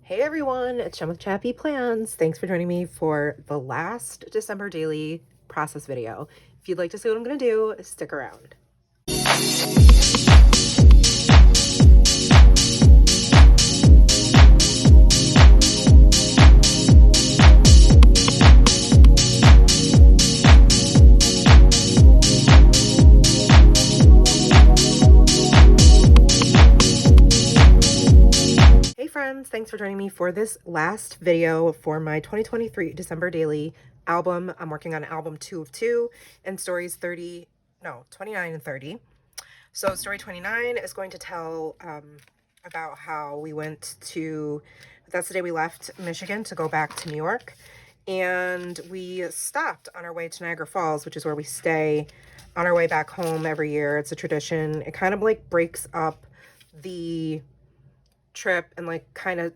Hey everyone, it's Jen with ChappyPlans. Thanks for joining me for the last December daily process video. If you'd like to see what I'm going to do, stick around. Thanks for joining me for this last video for my 2023 December daily album. I'm working on album 2 of 2 and stories 29 and 30. So story 29 is going to tell about how we that's the day we left Michigan to go back to New York, and we stopped on our way to Niagara Falls, which is where we stay on our way back home every year. It's a tradition. It kind of like breaks up the trip and like kind of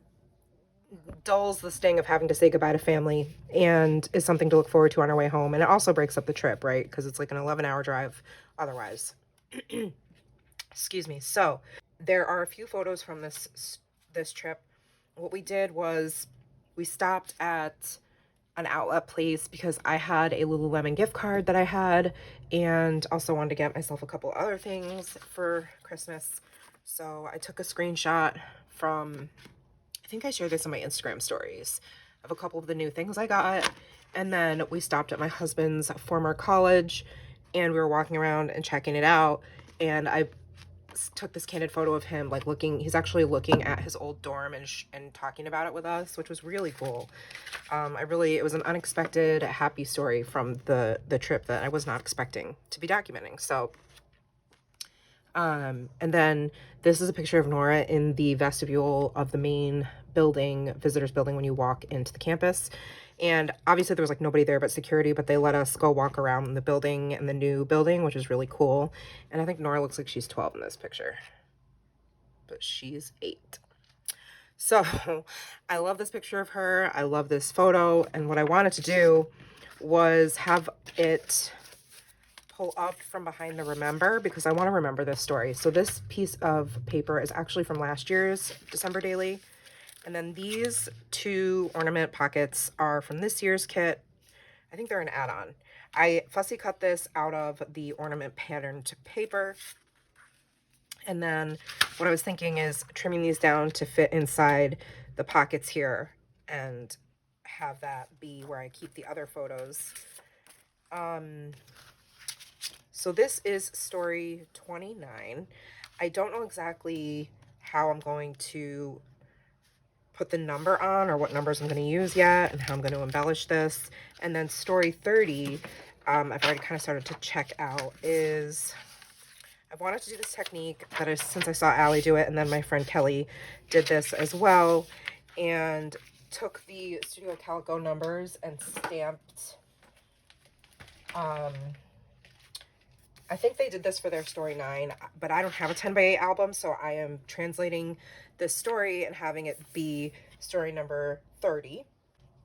dulls the sting of having to say goodbye to family, and is something to look forward to on our way home. And it also breaks up the trip, right? Because it's like an 11-hour drive otherwise. Excuse me. So there are a few photos from this trip. What we did was we stopped at an outlet place because I had a Lululemon gift card that I had, and also wanted to get myself a couple other things for Christmas. So I took a screenshot from, I think I shared this on my Instagram stories, of a couple of the new things I got. And then we stopped at my husband's former college and we were walking around and checking it out. And I took this candid photo of him like he's actually looking at his old dorm and talking about it with us, which was really cool. It was an unexpected happy story from the trip that I was not expecting to be documenting. So and then this is a picture of Nora in the vestibule of the main building, visitors building, when you walk into the campus. And obviously there was like nobody there but security, but they let us go walk around the building and the new building, which is really cool. And I think Nora looks like she's 12 in this picture, but she's 8. So I love this picture of her. I love this photo. And what I wanted to do was have it pull up from behind the remember, because I want to remember this story. So this piece of paper is actually from last year's December daily. And then these 2 ornament pockets are from this year's kit. I think they're an add-on. I fussy cut this out of the ornament patterned paper. And then what I was thinking is trimming these down to fit inside the pockets here and have that be where I keep the other photos. So this is story 29. I don't know exactly how I'm going to put the number on or what numbers I'm going to use yet and how I'm going to embellish this. And then story 30, I've already kind of started to check out, is I've wanted to do this technique since I saw Allie do it, and then my friend Kelly did this as well, and took the Studio Calico numbers and stamped, I think they did this for their story 9, but I don't have a 10x8 album, so I am translating this story and having it be story number 30.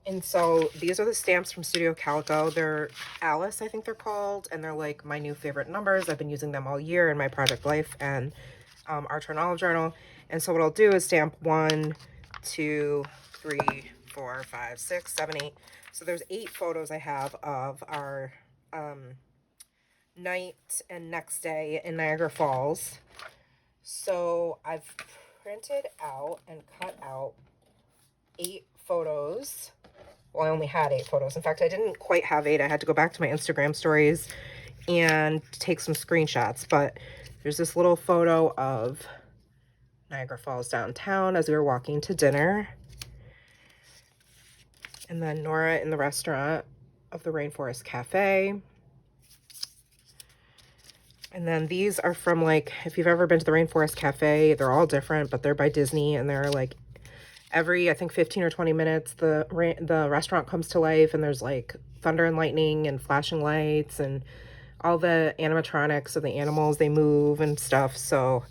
And so these are the stamps from Studio Calico. They're Alice, I think they're called, and they're like my new favorite numbers. I've been using them all year in my project life and Art Journal Journal. And so what I'll do is stamp 1, 2, 3, 4, 5, 6, 7, 8. So there's 8 photos I have of our night and next day in Niagara Falls. So I've printed out and cut out 8 photos. Well, I only had 8 photos. In fact, I didn't quite have 8. I had to go back to my Instagram stories and take some screenshots. But there's this little photo of Niagara Falls downtown as we were walking to dinner. And then Nora in the restaurant of the Rainforest Cafe. And then these are from, like, if you've ever been to the Rainforest Cafe, they're all different, but they're by Disney, and they're like every, I think, 15 or 20 minutes, the restaurant comes to life, and there's like thunder and lightning and flashing lights and all the animatronics of the animals, they move and stuff. So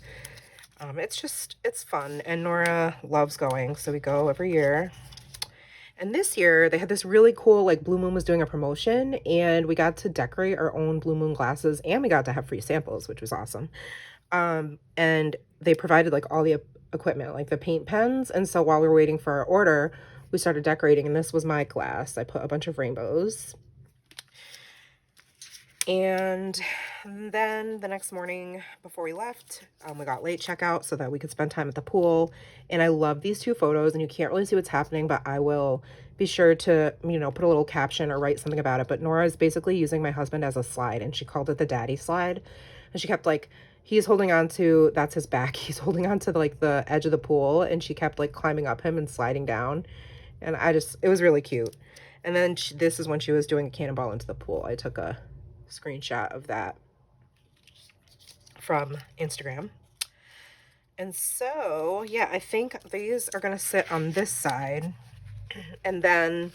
it's fun, and Nora loves going, so we go every year. And this year they had this really cool, like, Blue Moon was doing a promotion, and we got to decorate our own Blue Moon glasses, and we got to have free samples, which was awesome. And they provided like all the equipment, like the paint pens. And so while we were waiting for our order, we started decorating, and this was my class. I put a bunch of rainbows. And then the next morning before we left, we got late checkout so that we could spend time at the pool. And I love these two photos, and you can't really see what's happening, but I will be sure to, you know, put a little caption or write something about it. But Nora is basically using my husband as a slide, and she called it the daddy slide. And she kept like, he's holding on to, that's his back. He's holding on to like the edge of the pool, and she kept like climbing up him and sliding down. And it was really cute. And then this is when she was doing a cannonball into the pool. I took a screenshot of that from Instagram. And so, yeah, I think these are going to sit on this side. And then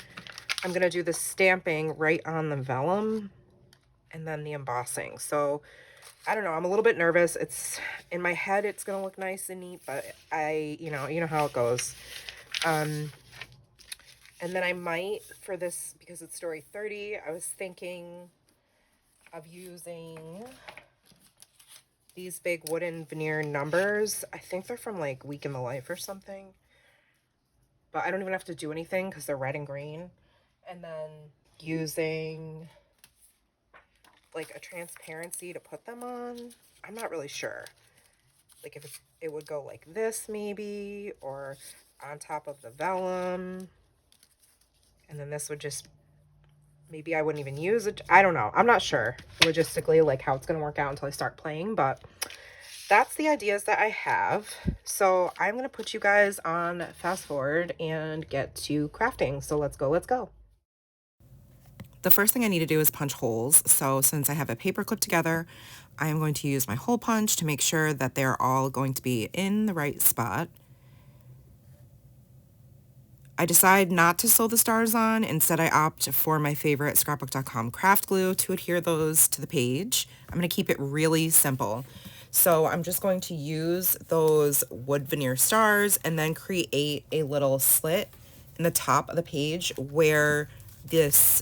I'm going to do the stamping right on the vellum and then the embossing. So, I don't know. I'm a little bit nervous. It's in my head, it's going to look nice and neat, but you know how it goes. And then I might, for this, because it's story 30, I was thinking of using these big wooden veneer numbers. I think they're from like Week in the Life or something. But I don't even have to do anything because they're red and green. And then using like a transparency to put them on. I'm not really sure. Like if it would go like this maybe, or on top of the vellum. And then this would just, maybe I wouldn't even use it. I don't know. I'm not sure logistically like how it's going to work out until I start playing, but that's the ideas that I have. So I'm going to put you guys on fast forward and get to crafting. So let's go. The first thing I need to do is punch holes. So since I have a paper clip together, I am going to use my hole punch to make sure that they're all going to be in the right spot. I decide not to sew the stars on. Instead, I opt for my favorite scrapbook.com craft glue to adhere those to the page. I'm going to keep it really simple. So I'm just going to use those wood veneer stars and then create a little slit in the top of the page where this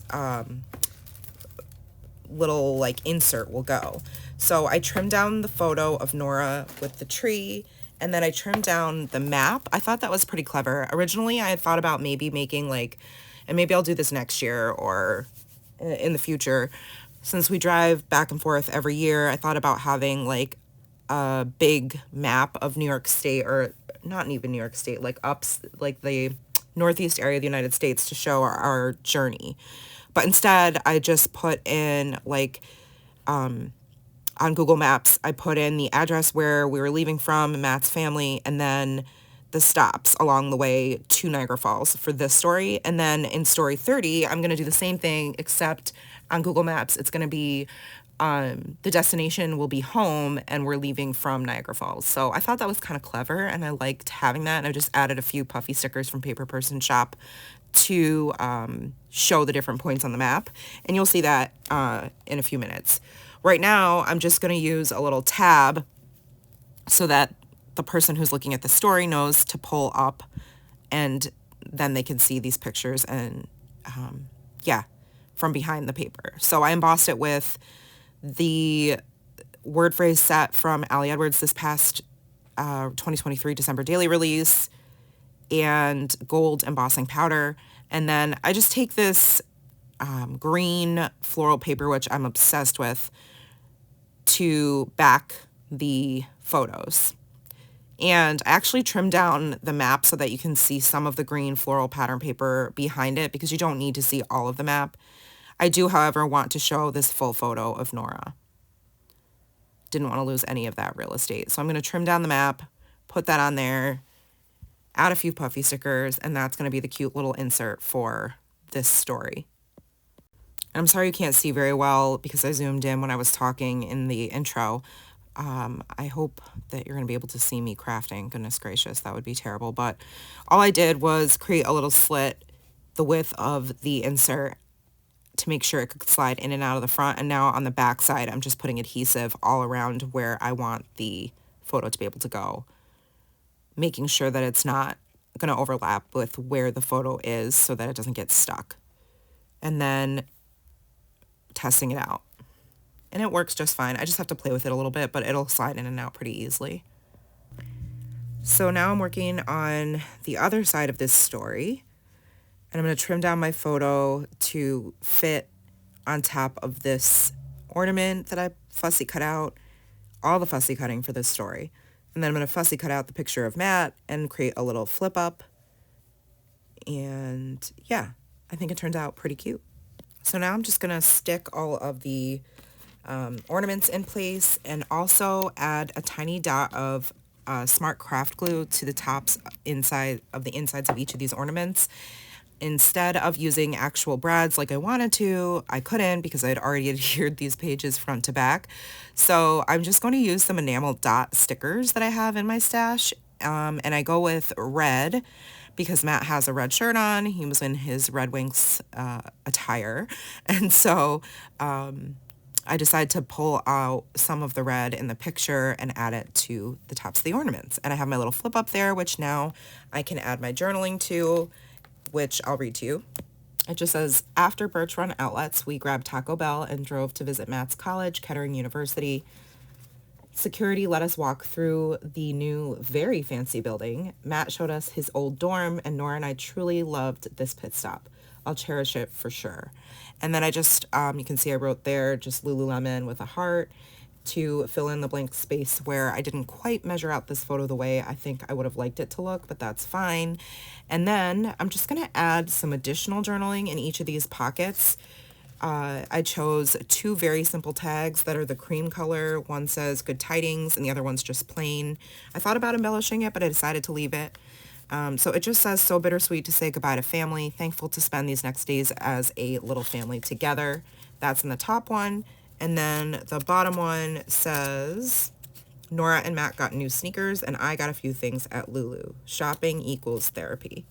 little like insert will go. So I trimmed down the photo of Nora with the tree, and then I trimmed down the map. I thought that was pretty clever. Originally, I had thought about maybe making like, and maybe I'll do this next year or in the future, since we drive back and forth every year, I thought about having like a big map of New York State, or not even New York State, like like the northeast area of the United States to show our journey. But instead, I just put in like, on Google Maps, I put in the address where we were leaving from, Matt's family, and then the stops along the way to Niagara Falls for this story. And then in story 30, I'm going to do the same thing, except on Google Maps, it's going to be, the destination will be home and we're leaving from Niagara Falls. So I thought that was kind of clever and I liked having that. And I just added a few puffy stickers from Paper Person Shop to show the different points on the map. And you'll see that in a few minutes. Right now, I'm just going to use a little tab so that the person who's looking at the story knows to pull up, and then they can see these pictures and, yeah, from behind the paper. So I embossed it with the word phrase set from Ali Edwards this past 2023 December daily release and gold embossing powder. And then I just take this green floral paper, which I'm obsessed with, to back the photos. And I actually trimmed down the map so that you can see some of the green floral pattern paper behind it, because you don't need to see all of the map. I do, however, want to show this full photo of Nora. Didn't want to lose any of that real estate. So I'm going to trim down the map, put that on there, add a few puffy stickers, and that's going to be the cute little insert for this story. I'm sorry you can't see very well because I zoomed in when I was talking in the intro. I hope that you're going to be able to see me crafting. Goodness gracious, that would be terrible. But all I did was create a little slit the width of the insert to make sure it could slide in and out of the front. And now on the back side, I'm just putting adhesive all around where I want the photo to be able to go, making sure that it's not going to overlap with where the photo is so that it doesn't get stuck. And then testing it out. And it works just fine. I just have to play with it a little bit, but it'll slide in and out pretty easily. So now I'm working on the other side of this story, and I'm going to trim down my photo to fit on top of this ornament that I fussy cut out, all the fussy cutting for this story. And then I'm going to fussy cut out the picture of Matt and create a little flip up. And yeah, I think it turned out pretty cute. So now I'm just going to stick all of the ornaments in place and also add a tiny dot of smart craft glue to the tops inside of the insides of each of these ornaments. Instead of using actual brads like I wanted to, I couldn't because I had already adhered these pages front to back. So I'm just going to use some enamel dot stickers that I have in my stash. And I go with red because Matt has a red shirt on. He was in his Red Wings attire. And so I decided to pull out some of the red in the picture and add it to the tops of the ornaments. And I have my little flip up there, which now I can add my journaling to, which I'll read to you. It just says, after Birch Run outlets, we grabbed Taco Bell and drove to visit Matt's college, Kettering University. Security let us walk through the new, very fancy building. Matt showed us his old dorm, and Nora and I truly loved this pit stop. I'll cherish it for sure. And then I just, you can see I wrote there just Lululemon with a heart to fill in the blank space where I didn't quite measure out this photo the way I think I would have liked it to look, but that's fine. And then I'm just going to add some additional journaling in each of these pockets. I chose two very simple tags that are the cream color. One says good tidings and the other one's just plain. I thought about embellishing it, but I decided to leave it. So it just says, so bittersweet to say goodbye to family, thankful to spend these next days as a little family together. That's in the top one. And then the bottom one says, Nora and Matt got new sneakers and I got a few things at Lulu. Shopping equals therapy.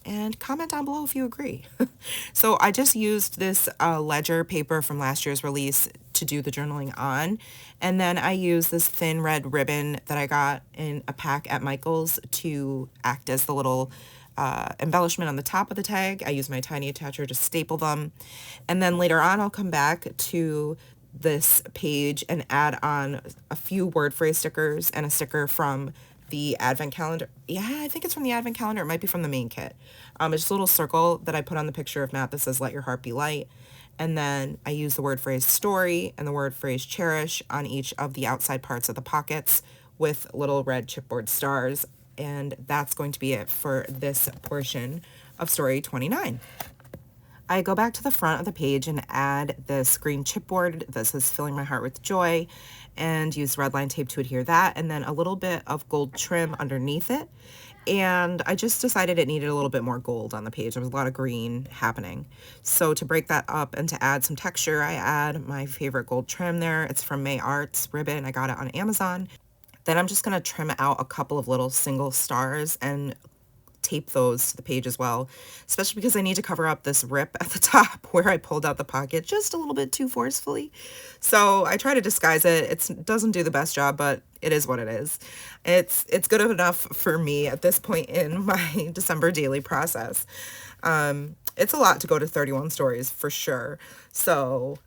And comment down below if you agree. So I just used this ledger paper from last year's release to do the journaling on. And then I used this thin red ribbon that I got in a pack at Michael's to act as the little embellishment on the top of the tag. I used my tiny attacher to staple them. And then later on, I'll come back to this page and add on a few word phrase stickers and a sticker from the advent calendar. Yeah, I think it's from the advent calendar. It might be from the main kit. It's just a little circle that I put on the picture of Matt that says, let your heart be light. And then I use the word phrase story and the word phrase cherish on each of the outside parts of the pockets with little red chipboard stars. And that's going to be it for this portion of story 29. I go back to the front of the page and add this green chipboard that says filling my heart with joy and use red line tape to adhere that, and then a little bit of gold trim underneath it. And I just decided it needed a little bit more gold on the page. There was a lot of green happening. So to break that up and to add some texture, I add my favorite gold trim there. It's from May Arts ribbon. I got it on Amazon. Then I'm just going to trim out a couple of little single stars and tape those to the page as well, especially because I need to cover up this rip at the top where I pulled out the pocket just a little bit too forcefully. So I try to disguise it. It doesn't do the best job, but it is what it is. It's good enough for me at this point in my December daily process. It's a lot to go to 31 stories for sure. So,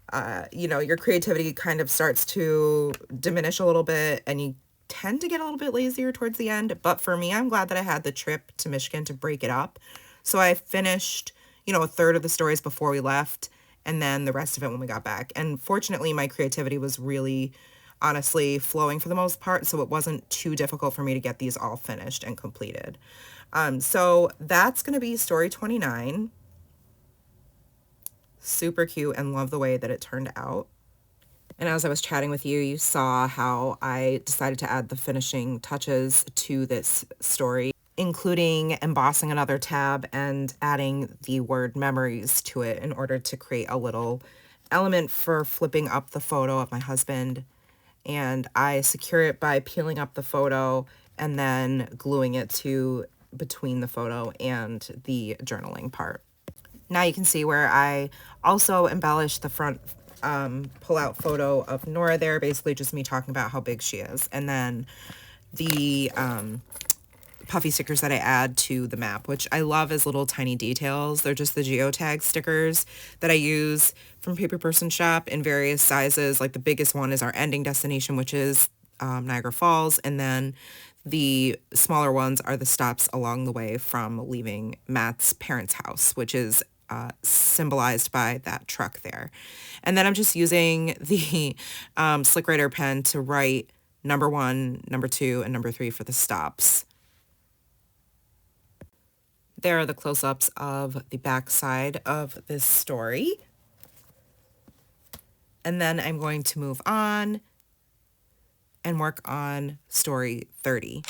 you know, your creativity kind of starts to diminish a little bit and you tend to get a little bit lazier towards the end. But for me, I'm glad that I had the trip to Michigan to break it up. So I finished, you know, a third of the stories before we left and then the rest of it when we got back. And fortunately, my creativity was really honestly flowing for the most part. So it wasn't too difficult for me to get these all finished and completed. So that's going to be story 29. Super cute and love the way that it turned out. And as I was chatting with you, you saw how I decided to add the finishing touches to this story, including embossing another tab and adding the word memories to it in order to create a little element for flipping up the photo of my husband. And I secure it by peeling up the photo and then gluing it to between the photo and the journaling part. Now you can see where I also embellished the front pull-out photo of Nora there, basically just me talking about how big she is. And then the puffy stickers that I add to the map, which I love as little tiny details. They're just the geotag stickers that I use from Paper Person Shop in various sizes. Like the biggest one is our ending destination, which is Niagara Falls. And then The smaller ones are the stops along the way from leaving Matt's parents' house, which is symbolized by that truck there. And then I'm just using the Slick Writer pen to write number 1, number 2, and number 3 for the stops. There are the close-ups of the back side of this story. And then I'm going to move on and work on story 30.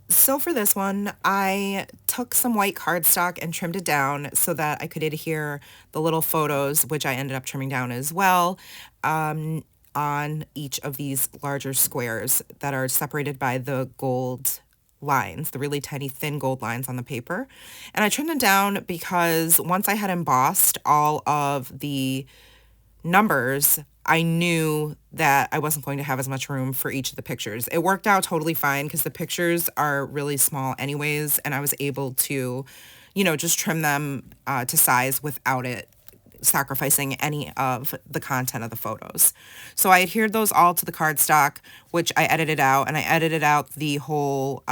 So for this one, I took some white cardstock and trimmed it down so that I could adhere the little photos, which I ended up trimming down as well, on each of these larger squares that are separated by the gold lines, the really tiny thin gold lines on the paper. And I trimmed them down because once I had embossed all of the numbers, I knew that I wasn't going to have as much room for each of the pictures. It worked out totally fine because the pictures are really small anyways, and I was able to, you know, just trim them to size without it sacrificing any of the content of the photos. So I adhered those all to the cardstock, which I edited out, and I edited out the whole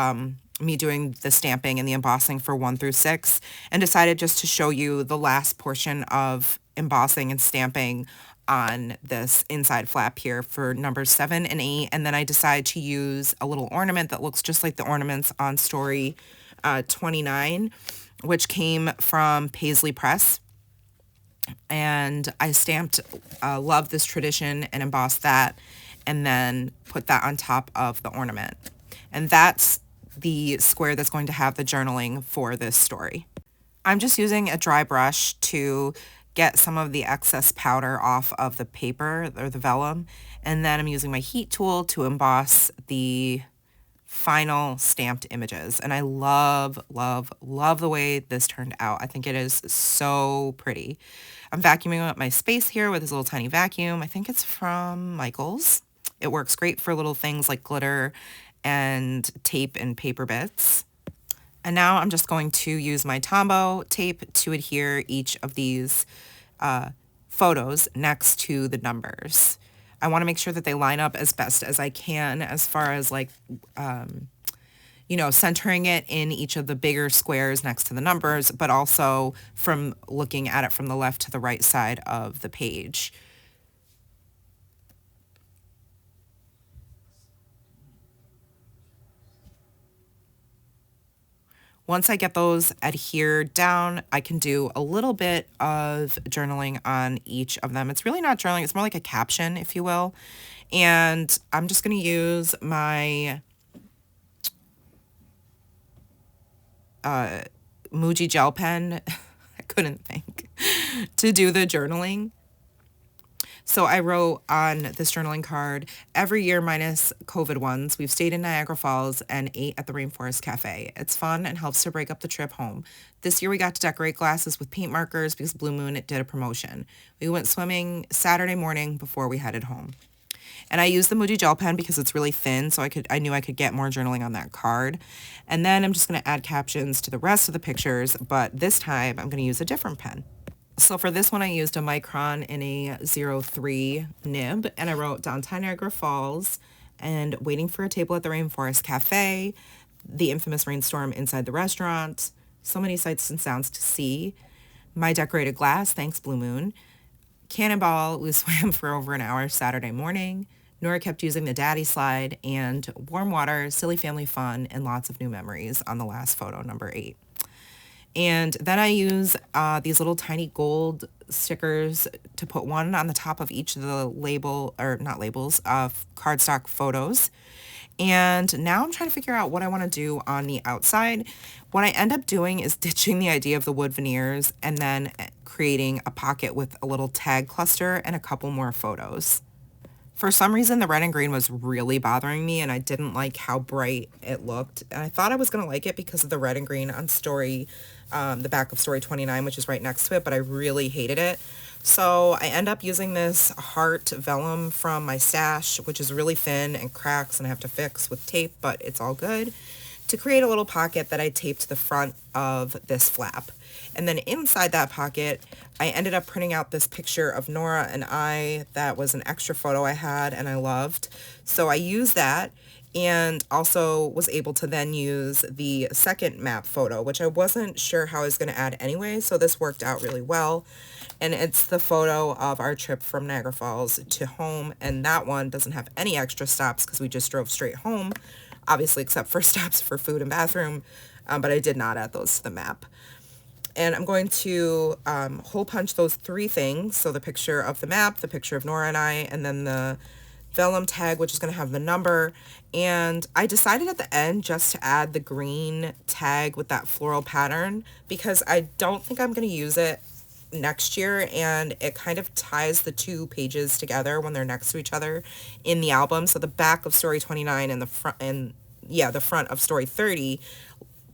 me doing the stamping and the embossing for 1 through 6, and decided just to show you the last portion of embossing and stamping on this inside flap here for numbers 7 and 8. And then I decided to use a little ornament that looks just like the ornaments on story 29, which came from Paisley Press. And I stamped Love This Tradition and embossed that, and then put that on top of the ornament. And that's the square that's going to have the journaling for this story. I'm just using a dry brush to get some of the excess powder off of the paper or the vellum, and then I'm using my heat tool to emboss the final stamped images. And I love, love, love the way this turned out. I think it is so pretty. I'm vacuuming up my space here with this little tiny vacuum. I think it's from Michael's. It works great for little things like glitter and tape and paper bits. And now I'm just going to use my Tombow tape to adhere each of these photos next to the numbers. I want to make sure that they line up as best as I can as far as like, you know, centering it in each of the bigger squares next to the numbers, but also from looking at it from the left to the right side of the page. Once I get those adhered down, I can do a little bit of journaling on each of them. It's really not journaling, it's more like a caption, if you will. And I'm just going to use my Muji gel pen, I couldn't think, to do the journaling. So I wrote on this journaling card, every year minus COVID ones, we've stayed in Niagara Falls and ate at the Rainforest Cafe. It's fun and helps to break up the trip home. This year we got to decorate glasses with paint markers because Blue Moon did a promotion. We went swimming Saturday morning before we headed home. And I used the Muji gel pen because it's really thin, so I knew I could get more journaling on that card. And then I'm just going to add captions to the rest of the pictures, but this time I'm going to use a different pen. So for this one, I used a micron in a 03 nib, and I wrote downtown Niagara Falls and waiting for a table at the Rainforest Cafe, the infamous rainstorm inside the restaurant, so many sights and sounds to see, my decorated glass, thanks Blue Moon, Cannonball, we swam for over an hour Saturday morning, Nora kept using the daddy slide, and warm water, silly family fun, and lots of new memories on the last photo, number 8. And then I use these little tiny gold stickers to put one on the top of each of the cardstock photos. And now I'm trying to figure out what I want to do on the outside. What I end up doing is ditching the idea of the wood veneers and then creating a pocket with a little tag cluster and a couple more photos. For some reason, the red and green was really bothering me, and I didn't like how bright it looked. And I thought I was going to like it because of the red and green on the back of story 29, which is right next to it, but I really hated it. So I end up using this heart vellum from my stash, which is really thin and cracks and I have to fix with tape, but it's all good, to create a little pocket that I taped to the front of this flap. And then inside that pocket, I ended up printing out this picture of Nora and I that was an extra photo I had and I loved. So I used that, and also was able to then use the second map photo, which I wasn't sure how I was going to add anyway, so this worked out really well. And it's the photo of our trip from Niagara Falls to home, and that one doesn't have any extra stops because we just drove straight home, obviously except for stops for food and bathroom, but I did not add those to the map. And I'm going to hole punch those 3 things, so the picture of the map, the picture of Nora and I, and then the vellum tag, which is going to have the number. And I decided at the end just to add the green tag with that floral pattern because I don't think I'm going to use it next year, and it kind of ties the 2 pages together when they're next to each other in the album. So the back of story 29 and the front of story 30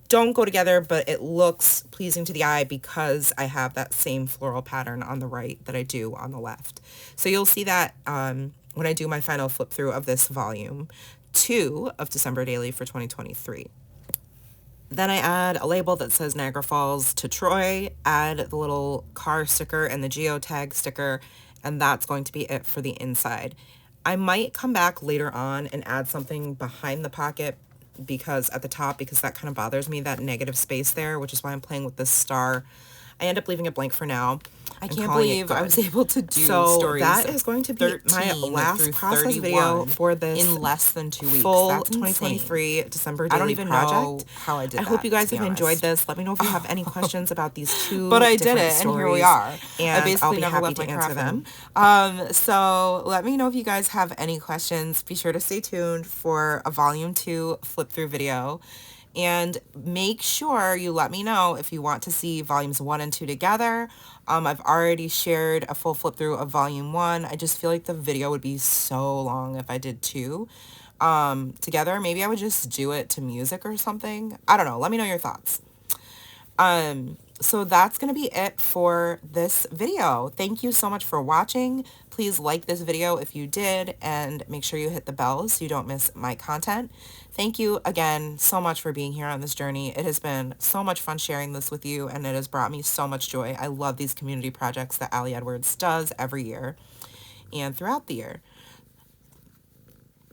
don't go together, but it looks pleasing to the eye because I have that same floral pattern on the right that I do on the left. So you'll see that when I do my final flip through of this volume 2 of December Daily for 2023. Then I add a label that says Niagara Falls to Troy, add the little car sticker and the geotag sticker, and that's going to be it for the inside. I might come back later on and add something behind the pocket because at the top, because that kind of bothers me, that negative space there, which is why I'm playing with this star. I end up leaving it blank for now. I can't believe I was able to do stories. That is going to be my last process video for this in less than 2 weeks. Full that's 2023 December daily. I don't even know how I did that. I hope you guys have enjoyed this. Let me know if you have any questions about these 2 but I did it, and here we are. And I basically never left to answer them. So let me know if you guys have any questions. Be sure to stay tuned for a volume 2 flip through video. And make sure you let me know if you want to see volumes 1 and 2 together. I've already shared a full flip through of volume 1. I just feel like the video would be so long if I did 2 together. Maybe I would just do it to music or something. I don't know. Let me know your thoughts. So that's going to be it for this video. Thank you so much for watching. Please like this video if you did, and make sure you hit the bell so you don't miss my content. Thank you again so much for being here on this journey. It has been so much fun sharing this with you, and it has brought me so much joy. I love these community projects that Allie Edwards does every year and throughout the year.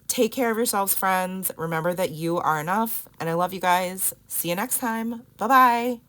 Take care of yourselves, friends. Remember that you are enough, and I love you guys. See you next time. Bye-bye.